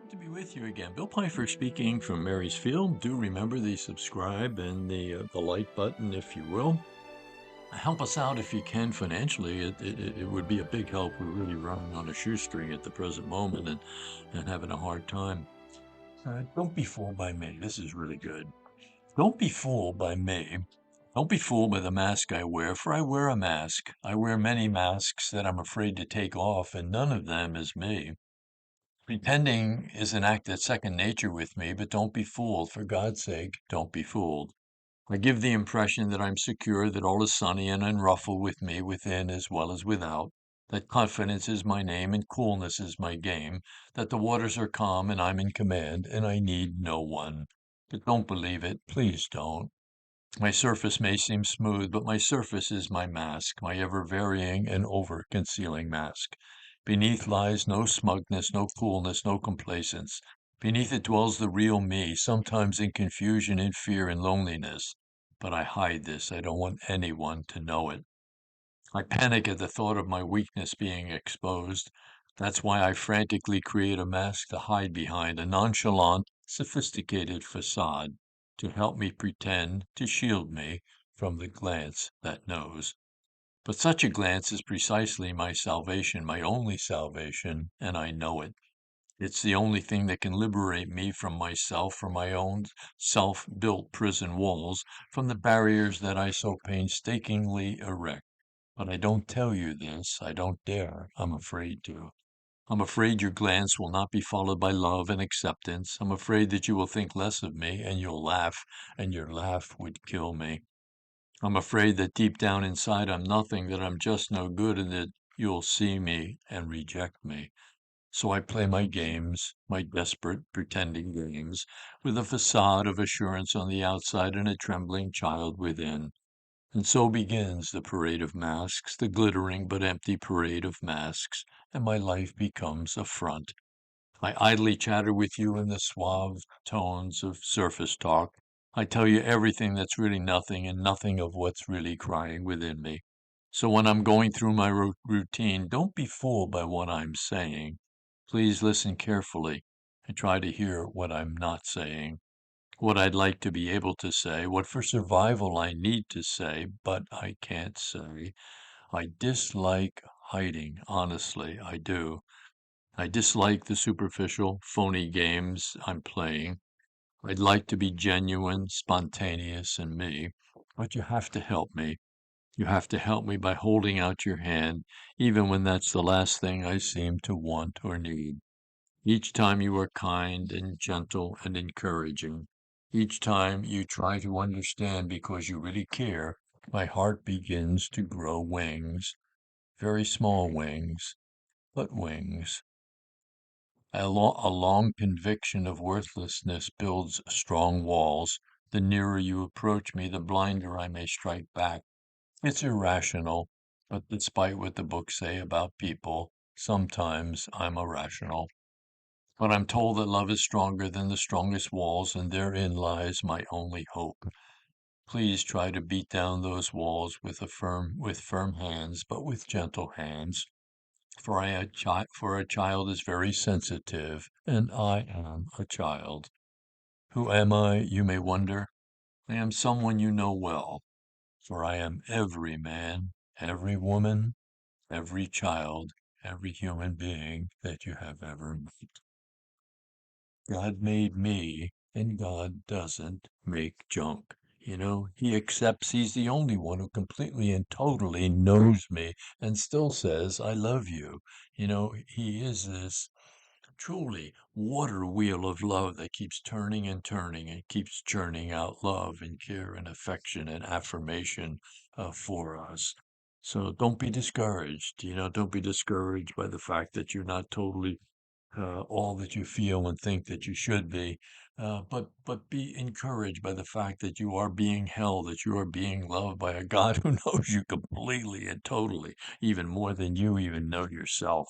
Good to be with you again. Bill Pfeiffer speaking from Mary's Field. Do remember the subscribe and the like button, if you will. Help us out if you can financially. It would be a big help. We're really running on a shoestring at the present moment and having a hard time. Don't be fooled by me. This is really good. Don't be fooled by me. Don't be fooled by the mask I wear, for I wear a mask. I wear many masks that I'm afraid to take off, and none of them is me. Pretending is an act that's second nature with me, but don't be fooled. For God's sake, don't be fooled. I give the impression that I'm secure, that all is sunny and unruffled with me within as well as without, that confidence is my name and coolness is my game, that the waters are calm and I'm in command and I need no one. But don't believe it. Please don't. My surface may seem smooth, but my surface is my mask, my ever-varying and over-concealing mask. Beneath lies no smugness, no coolness, no complacence. Beneath it dwells the real me, sometimes in confusion, in fear, and loneliness. But I hide this. I don't want anyone to know it. I panic at the thought of my weakness being exposed. That's why I frantically create a mask to hide behind, a nonchalant, sophisticated facade to help me pretend, to shield me from the glance that knows. But such a glance is precisely my salvation, my only salvation, and I know it. It's the only thing that can liberate me from myself, from my own self-built prison walls, from the barriers that I so painstakingly erect. But I don't tell you this. I don't dare. I'm afraid to. I'm afraid your glance will not be followed by love and acceptance. I'm afraid that you will think less of me and you'll laugh, and your laugh would kill me. I'm afraid that deep down inside I'm nothing, that I'm just no good, and that you'll see me and reject me. So I play my games, my desperate, pretending games, with a facade of assurance on the outside and a trembling child within. And so begins the parade of masks, the glittering but empty parade of masks, and my life becomes a front. I idly chatter with you in the suave tones of surface talk. I tell you everything that's really nothing and nothing of what's really crying within me. So when I'm going through my routine, don't be fooled by what I'm saying. Please listen carefully and try to hear what I'm not saying, what I'd like to be able to say, what for survival I need to say, but I can't say. I dislike hiding, honestly, I do. I dislike the superficial, phony games I'm playing. I'd like to be genuine, spontaneous, and me, but you have to help me. You have to help me by holding out your hand, even when that's the last thing I seem to want or need. Each time you are kind and gentle and encouraging. Each time you try to understand because you really care, my heart begins to grow wings. Very small wings, but wings. A long conviction of worthlessness builds strong walls. The nearer you approach me, the blinder I may strike back. It's irrational, but despite what the books say about people, sometimes I'm irrational. But I'm told that love is stronger than the strongest walls, and therein lies my only hope. Please try to beat down those walls with firm hands, but with gentle hands. For a child is very sensitive, and I am a child. Who am I, you may wonder? I am someone you know well, for I am every man, every woman, every child, every human being that you have ever met. God made me, and God doesn't make junk. He accepts he's the only one who completely and totally knows me and still says, I love you. He is this truly water wheel of love that keeps turning and turning and keeps churning out love and care and affection and affirmation for us. So don't be discouraged. Don't be discouraged by the fact that you're not totally all that you feel and think that you should be, but be encouraged by the fact that you are being held, that you are being loved by a God who knows you completely and totally, even more than you even know yourself,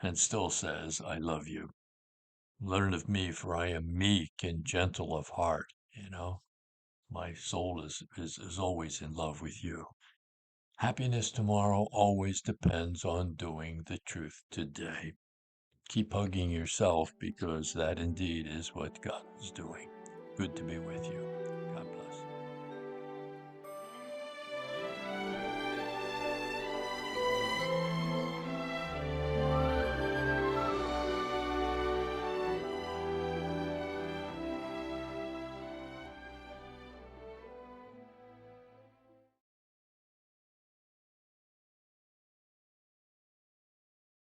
and still says, I love you. Learn of me, for I am meek and gentle of heart. My soul is always in love with you. Happiness tomorrow always depends on doing the truth today. keep hugging yourself, because that indeed is what God is doing. Good to be with you.